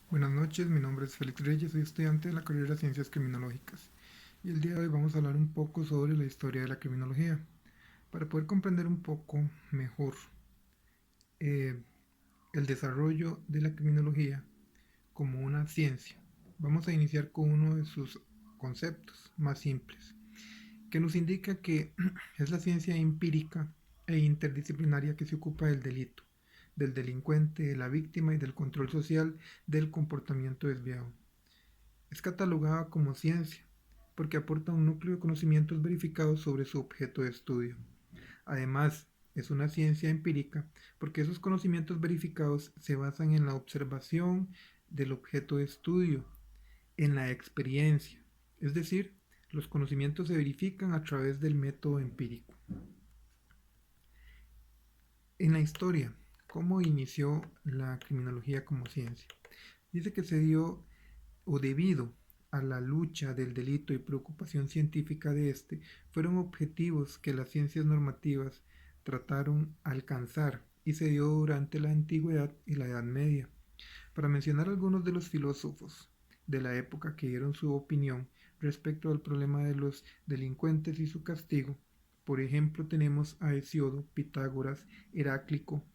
Buenas noches, mi nombre es Félix Reyes, soy estudiante de la carrera de Ciencias Criminológicas y el día de hoy vamos a hablar un poco sobre la historia de la criminología. Para poder comprender un poco mejor eh, el desarrollo de la criminología como una ciencia, vamos a iniciar con uno de sus conceptos más simples, que nos indica que es la ciencia empírica e interdisciplinaria que se ocupa del delito, del delincuente, de la víctima y del control social del comportamiento desviado. Es catalogada como ciencia porque aporta un núcleo de conocimientos verificados sobre su objeto de estudio. Además, es una ciencia empírica porque esos conocimientos verificados se basan en la observación del objeto de estudio, en la experiencia, es decir, los conocimientos se verifican a través del método empírico. En la historia, ¿cómo inició la criminología como ciencia? Dice que se dio o debido a la lucha del delito y preocupación científica de este, fueron objetivos que las ciencias normativas trataron alcanzar y se dio durante la antigüedad y la Edad Media. Para mencionar algunos de los filósofos de la época que dieron su opinión respecto al problema de los delincuentes y su castigo, por ejemplo tenemos a Hesiodo, Pitágoras, Heráclito,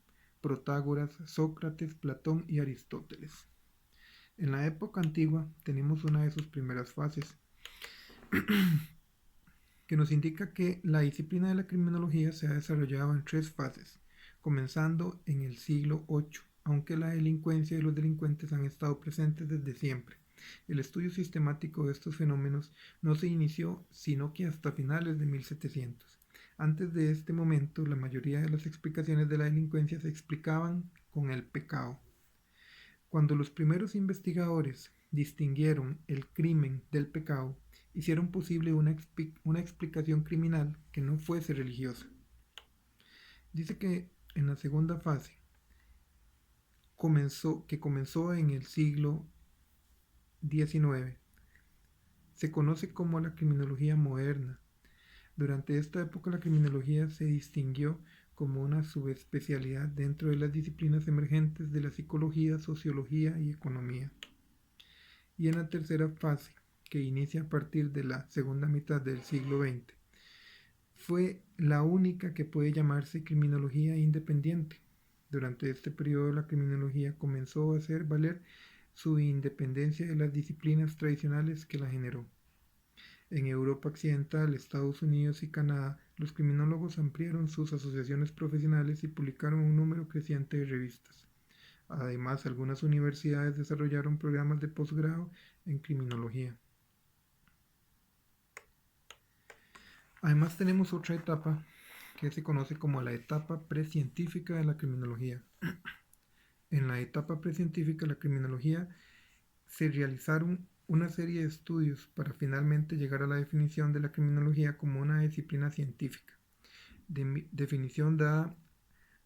Protágoras, Sócrates, Platón y Aristóteles. En la época antigua tenemos una de sus primeras fases, que nos indica que la disciplina de la criminología se ha desarrollado en tres fases, comenzando en el siglo VIII, aunque la delincuencia y los delincuentes han estado presentes desde siempre. El estudio sistemático de estos fenómenos no se inició sino que hasta finales de 1700. Antes de este momento, la mayoría de las explicaciones de la delincuencia se explicaban con el pecado. Cuando los primeros investigadores distinguieron el crimen del pecado, hicieron posible una explicación criminal que no fuese religiosa. Dice que en la segunda fase, que comenzó en el siglo XIX, se conoce como la criminología moderna. Durante esta época la criminología se distinguió como una subespecialidad dentro de las disciplinas emergentes de la psicología, sociología y economía. Y en la tercera fase, que inicia a partir de la segunda mitad del siglo XX, fue la única que puede llamarse criminología independiente. Durante este periodo la criminología comenzó a hacer valer su independencia de las disciplinas tradicionales que la generó. En Europa Occidental, Estados Unidos y Canadá, los criminólogos ampliaron sus asociaciones profesionales y publicaron un número creciente de revistas. Además, algunas universidades desarrollaron programas de posgrado en criminología. Además tenemos otra etapa que se conoce como la etapa precientífica de la criminología. En la etapa precientífica de la criminología se realizaron una serie de estudios para finalmente llegar a la definición de la criminología como una disciplina científica, definición dada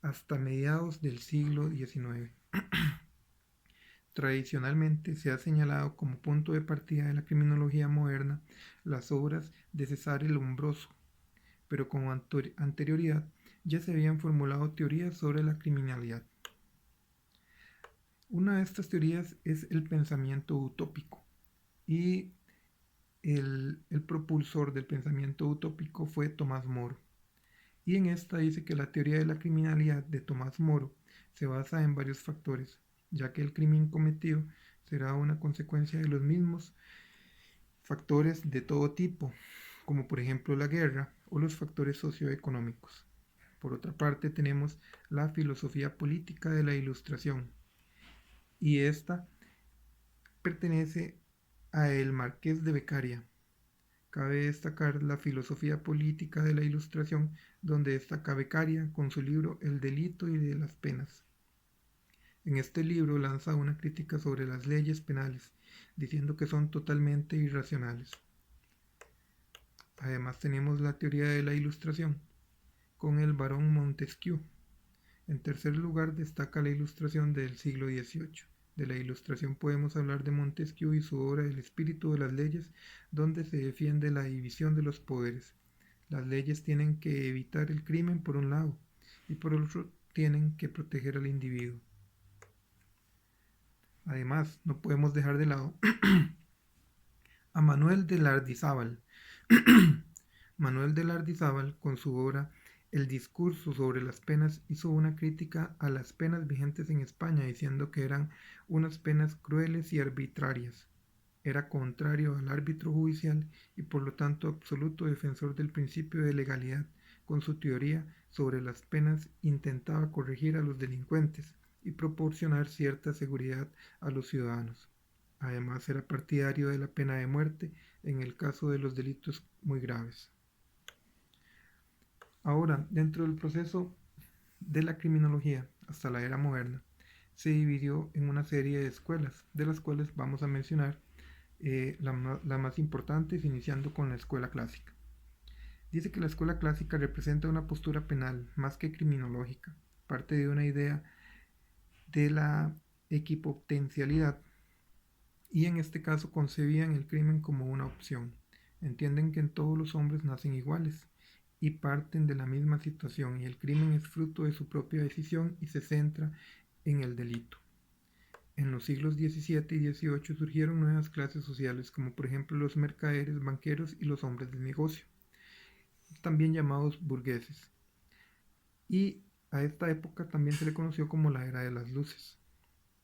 hasta mediados del siglo XIX. Tradicionalmente se ha señalado como punto de partida de la criminología moderna las obras de Cesare Lombroso, pero con anterioridad ya se habían formulado teorías sobre la criminalidad. Una de estas teorías es el pensamiento utópico y el propulsor del pensamiento utópico fue Tomás Moro. Y en esta dice que la teoría de la criminalidad de Tomás Moro se basa en varios factores, ya que el crimen cometido será una consecuencia de los mismos factores de todo tipo, como por ejemplo la guerra o los factores socioeconómicos. Por otra parte tenemos la filosofía política de la Ilustración, y esta pertenece a el Marqués de Beccaria. Cabe destacar la filosofía política de la Ilustración, donde destaca Beccaria con su libro El delito y de las penas. En este libro lanza una crítica sobre las leyes penales, diciendo que son totalmente irracionales. Además tenemos la teoría de la Ilustración, con el barón Montesquieu. En tercer lugar destaca la Ilustración del siglo XVIII. De la Ilustración podemos hablar de Montesquieu y su obra El espíritu de las leyes, donde se defiende la división de los poderes. Las leyes tienen que evitar el crimen por un lado y por otro tienen que proteger al individuo. Además, no podemos dejar de lado a Manuel de Lardizábal. Manuel de Lardizábal, con su obra El discurso sobre las penas, hizo una crítica a las penas vigentes en España, diciendo que eran unas penas crueles y arbitrarias. Era contrario al árbitro judicial y por lo tanto absoluto defensor del principio de legalidad. Con su teoría sobre las penas intentaba corregir a los delincuentes y proporcionar cierta seguridad a los ciudadanos. Además era partidario de la pena de muerte en el caso de los delitos muy graves. Ahora, dentro del proceso de la criminología hasta la era moderna, se dividió en una serie de escuelas, de las cuales vamos a mencionar la más importante, iniciando con la escuela clásica. Dice que la escuela clásica representa una postura penal más que criminológica, parte de una idea de la equipotencialidad y en este caso concebían el crimen como una opción. Entienden que todos los hombres nacen iguales y parten de la misma situación y el crimen es fruto de su propia decisión y se centra en el delito. En los siglos XVII y XVIII surgieron nuevas clases sociales como por ejemplo los mercaderes, banqueros y los hombres de negocio, también llamados burgueses. Y a esta época también se le conoció como la Era de las Luces.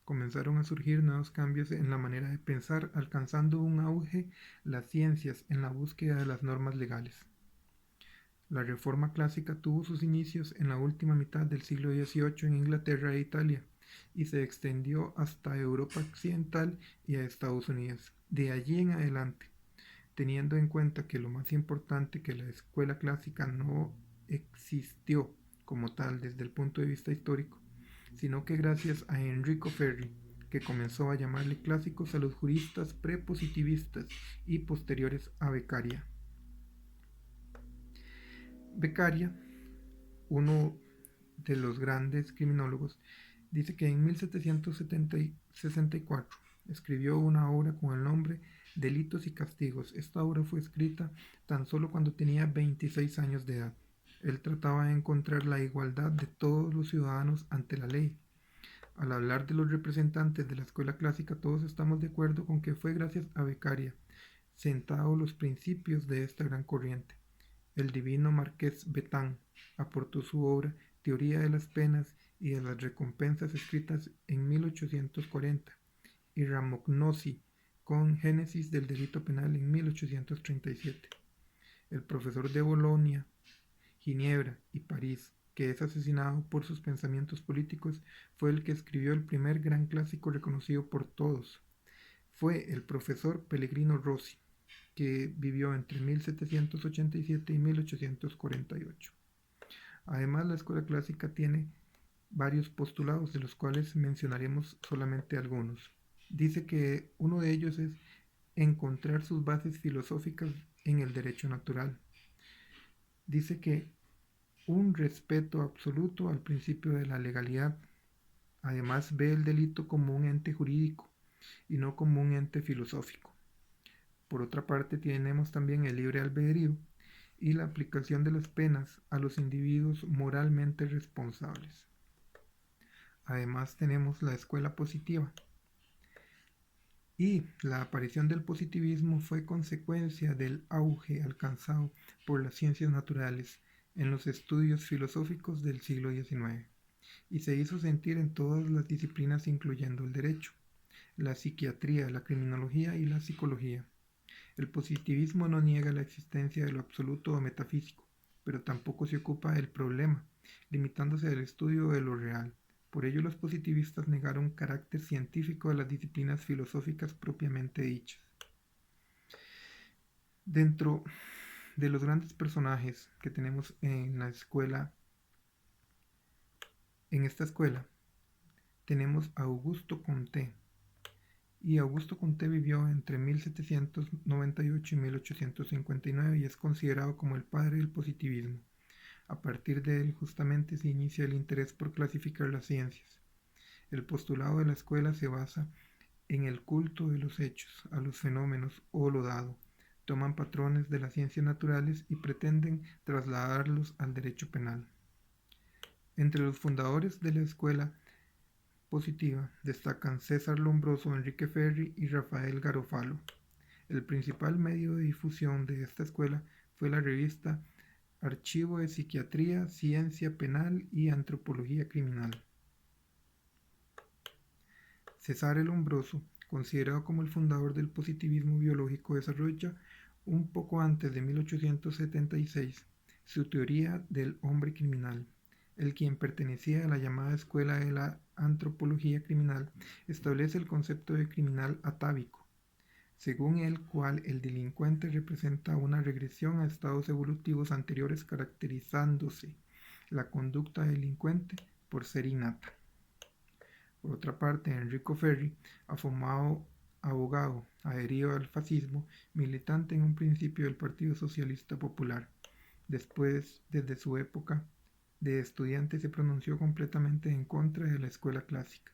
Comenzaron a surgir nuevos cambios en la manera de pensar, alcanzando un auge las ciencias en la búsqueda de las normas legales. La Reforma Clásica tuvo sus inicios en la última mitad del siglo XVIII en Inglaterra e Italia y se extendió hasta Europa Occidental y a Estados Unidos. De allí en adelante, teniendo en cuenta que lo más importante que la escuela clásica no existió como tal desde el punto de vista histórico, sino que gracias a Enrico Ferri, que comenzó a llamarle clásicos a los juristas prepositivistas y posteriores a Beccaria. Beccaria, uno de los grandes criminólogos, dice que en 1764 escribió una obra con el nombre Delitos y Castigos. Esta obra fue escrita tan solo cuando tenía 26 años de edad. Él trataba de encontrar la igualdad de todos los ciudadanos ante la ley. Al hablar de los representantes de la escuela clásica, todos estamos de acuerdo con que fue gracias a Beccaria sentados los principios de esta gran corriente. El divino Marqués Betán aportó su obra Teoría de las penas y de las recompensas escritas en 1840 y Ramognosi con Génesis del delito penal en 1837. El profesor de Bolonia, Ginebra y París, que es asesinado por sus pensamientos políticos, fue el que escribió el primer gran clásico reconocido por todos. Fue el profesor Pellegrino Rossi, que vivió entre 1787 y 1848. Además, la escuela clásica tiene varios postulados, de los cuales mencionaremos solamente algunos. Dice que uno de ellos es encontrar sus bases filosóficas en el derecho natural. Dice que un respeto absoluto al principio de la legalidad. Además, ve el delito como un ente jurídico y no como un ente filosófico. Por otra parte, tenemos también el libre albedrío y la aplicación de las penas a los individuos moralmente responsables. Además, tenemos la escuela positiva. Y la aparición del positivismo fue consecuencia del auge alcanzado por las ciencias naturales en los estudios filosóficos del siglo XIX, y se hizo sentir en todas las disciplinas incluyendo el derecho, la psiquiatría, la criminología y la psicología. El positivismo no niega la existencia de lo absoluto o metafísico, pero tampoco se ocupa del problema, limitándose al estudio de lo real. Por ello los positivistas negaron carácter científico de las disciplinas filosóficas propiamente dichas. Dentro de los grandes personajes que tenemos en la escuela, en esta escuela, tenemos a Augusto Comte. Y Augusto Comte vivió entre 1798 y 1859 y es considerado como el padre del positivismo. A partir de él justamente se inicia el interés por clasificar las ciencias. El postulado de la escuela se basa en el culto de los hechos, a los fenómenos o lo dado. Toman patrones de las ciencias naturales y pretenden trasladarlos al derecho penal. Entre los fundadores de la escuela positiva destacan César Lombroso, Enrique Ferri y Rafael Garofalo. El principal medio de difusión de esta escuela fue la revista Archivo de Psiquiatría, Ciencia Penal y Antropología Criminal. César Lombroso, considerado como el fundador del positivismo biológico, desarrolla un poco antes de 1876 su teoría del hombre criminal. El quien pertenecía a la llamada Escuela de la Antropología Criminal establece el concepto de criminal atávico, según el cual el delincuente representa una regresión a estados evolutivos anteriores, caracterizándose la conducta delincuente por ser innata. Por otra parte, Enrico Ferri, afamado abogado adherido al fascismo, militante en un principio del Partido Socialista Popular, después, desde su época de estudiante, se pronunció completamente en contra de la escuela clásica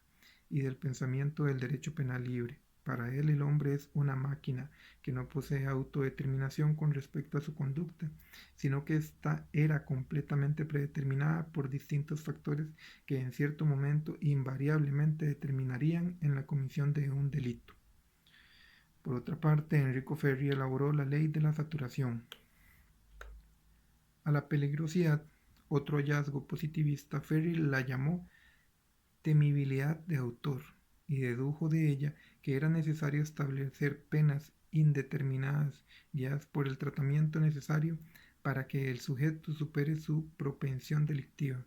y del pensamiento del derecho penal libre. Para él, el hombre es una máquina que no posee autodeterminación con respecto a su conducta, sino que ésta era completamente predeterminada por distintos factores que en cierto momento invariablemente determinarían en la comisión de un delito. Por otra parte, Enrico Ferri elaboró la ley de la saturación. A la peligrosidad, otro hallazgo positivista, Ferri la llamó temibilidad de autor y dedujo de ella que era necesario establecer penas indeterminadas guiadas por el tratamiento necesario para que el sujeto supere su propensión delictiva,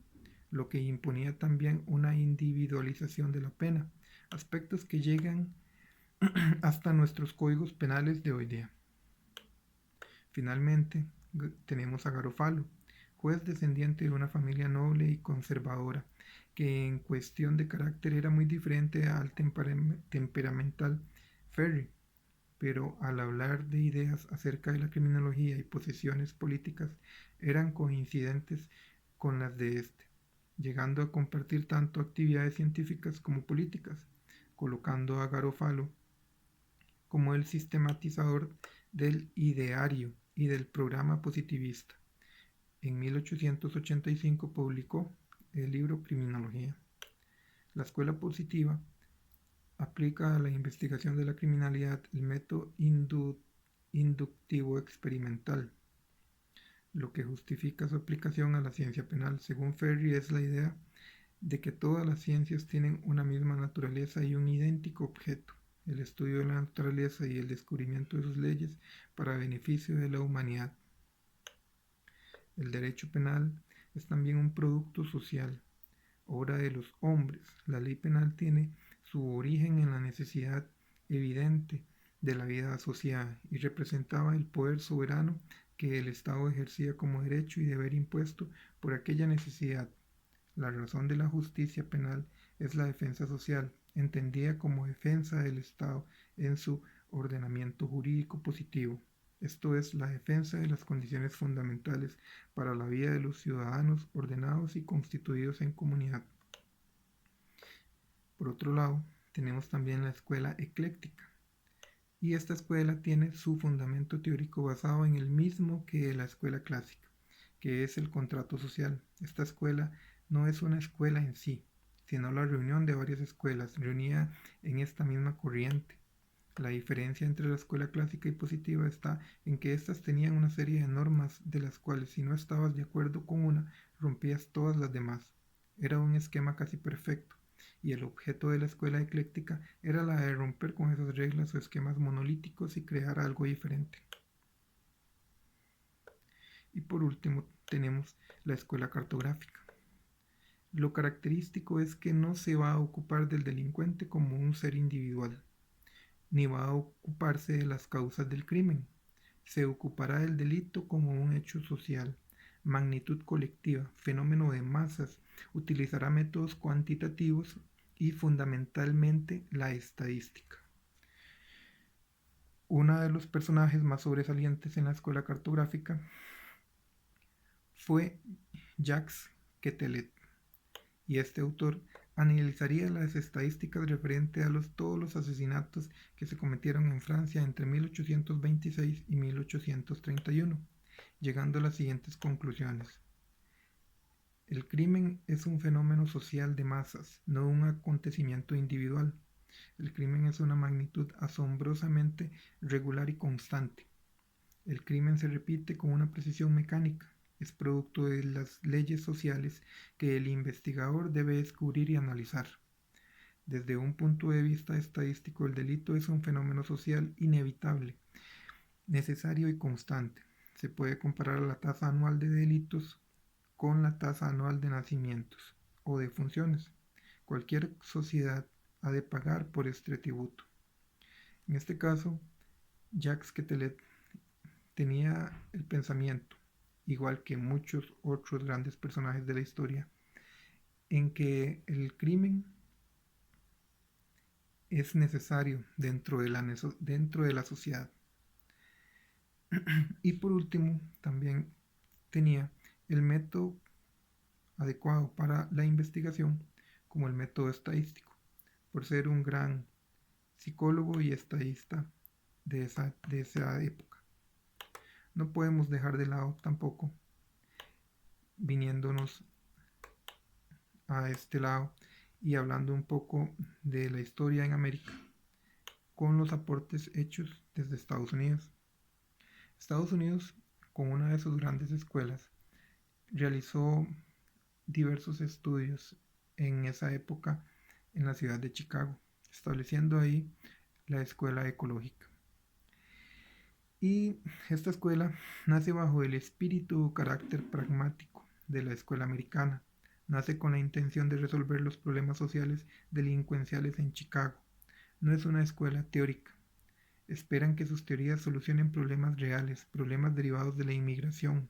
lo que imponía también una individualización de la pena, aspectos que llegan hasta nuestros códigos penales de hoy día. Finalmente, tenemos a Garofalo, juez descendiente de una familia noble y conservadora, que en cuestión de carácter era muy diferente al temperamental Ferri, pero al hablar de ideas acerca de la criminología y posesiones políticas eran coincidentes con las de este, llegando a compartir tanto actividades científicas como políticas, colocando a Garofalo como el sistematizador del ideario y del programa positivista. En 1885 publicó el libro Criminología. La escuela positiva aplica a la investigación de la criminalidad el método inductivo experimental, lo que justifica su aplicación a la ciencia penal. Según Ferri, es la idea de que todas las ciencias tienen una misma naturaleza y un idéntico objeto, el estudio de la naturaleza y el descubrimiento de sus leyes para beneficio de la humanidad. El derecho penal es también un producto social, obra de los hombres. La ley penal tiene su origen en la necesidad evidente de la vida asociada y representaba el poder soberano que el Estado ejercía como derecho y deber impuesto por aquella necesidad. La razón de la justicia penal es la defensa social, entendida como defensa del Estado en su ordenamiento jurídico positivo. Esto es, la defensa de las condiciones fundamentales para la vida de los ciudadanos ordenados y constituidos en comunidad. Por otro lado, tenemos también la escuela ecléctica. Y esta escuela tiene su fundamento teórico basado en el mismo que la escuela clásica, que es el contrato social. Esta escuela no es una escuela en sí, sino la reunión de varias escuelas reunidas en esta misma corriente. La diferencia entre la escuela clásica y positiva está en que éstas tenían una serie de normas de las cuales si no estabas de acuerdo con una, rompías todas las demás. Era un esquema casi perfecto, y el objeto de la escuela ecléctica era la de romper con esas reglas o esquemas monolíticos y crear algo diferente. Y por último tenemos la escuela cartográfica. Lo característico es que no se va a ocupar del delincuente como un ser individual, ni va a ocuparse de las causas del crimen. Se ocupará del delito como un hecho social, magnitud colectiva, fenómeno de masas, utilizará métodos cuantitativos y fundamentalmente la estadística. Uno de los personajes más sobresalientes en la escuela cartográfica fue Jacques Quetelet, y este autor analizaría las estadísticas referentes a todos los asesinatos que se cometieron en Francia entre 1826 y 1831, llegando a las siguientes conclusiones. El crimen es un fenómeno social de masas, no un acontecimiento individual. El crimen es una magnitud asombrosamente regular y constante. El crimen se repite con una precisión mecánica. Es producto de las leyes sociales que el investigador debe descubrir y analizar. Desde un punto de vista estadístico, el delito es un fenómeno social inevitable, necesario y constante. Se puede comparar la tasa anual de delitos con la tasa anual de nacimientos o defunciones. Cualquier sociedad ha de pagar por este tributo. En este caso, Jacques Quetelet tenía el pensamiento, igual que muchos otros grandes personajes de la historia, en que el crimen es necesario dentro de la sociedad. Y por último, también tenía el método adecuado para la investigación como el método estadístico, por ser un gran psicólogo y estadista de esa época. No podemos dejar de lado tampoco, viniéndonos a este lado y hablando un poco de la historia en América, con los aportes hechos desde Estados Unidos. Estados Unidos, con una de sus grandes escuelas, realizó diversos estudios en esa época en la ciudad de Chicago, estableciendo ahí la escuela ecológica. Y esta escuela nace bajo el espíritu o carácter pragmático de la escuela americana. Nace con la intención de resolver los problemas sociales delincuenciales en Chicago. No es una escuela teórica. Esperan que sus teorías solucionen problemas reales, problemas derivados de la inmigración.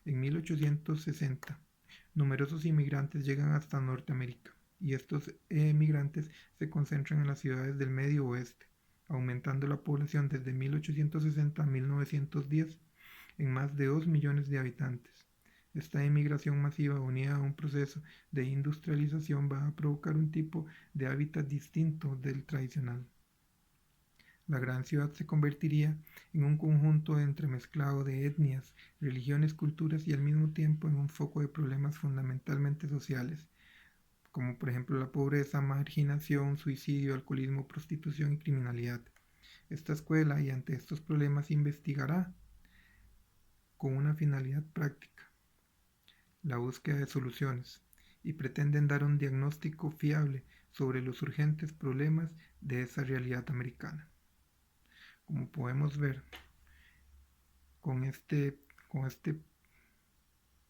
En 1860, numerosos inmigrantes llegan hasta Norteamérica y estos emigrantes se concentran en las ciudades del Medio Oeste, aumentando la población desde 1860 a 1910 en más de 2 millones de habitantes. Esta emigración masiva unida a un proceso de industrialización va a provocar un tipo de hábitat distinto del tradicional. La gran ciudad se convertiría en un conjunto entremezclado de etnias, religiones, culturas y al mismo tiempo en un foco de problemas fundamentalmente sociales, como por ejemplo la pobreza, marginación, suicidio, alcoholismo, prostitución y criminalidad. Esta escuela, y ante estos problemas, investigará con una finalidad práctica, la búsqueda de soluciones, y pretenden dar un diagnóstico fiable sobre los urgentes problemas de esa realidad americana. Como podemos ver con este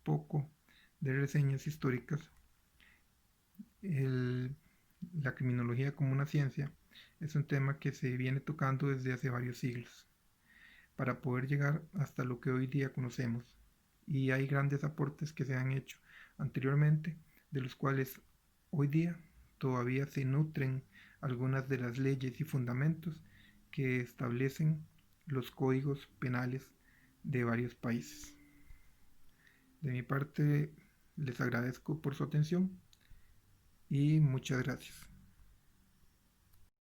poco de reseñas históricas, la criminología como una ciencia es un tema que se viene tocando desde hace varios siglos para poder llegar hasta lo que hoy día conocemos. Y hay grandes aportes que se han hecho anteriormente, de los cuales hoy día todavía se nutren algunas de las leyes y fundamentos que establecen los códigos penales de varios países. De mi parte, les agradezco por su atención y muchas gracias.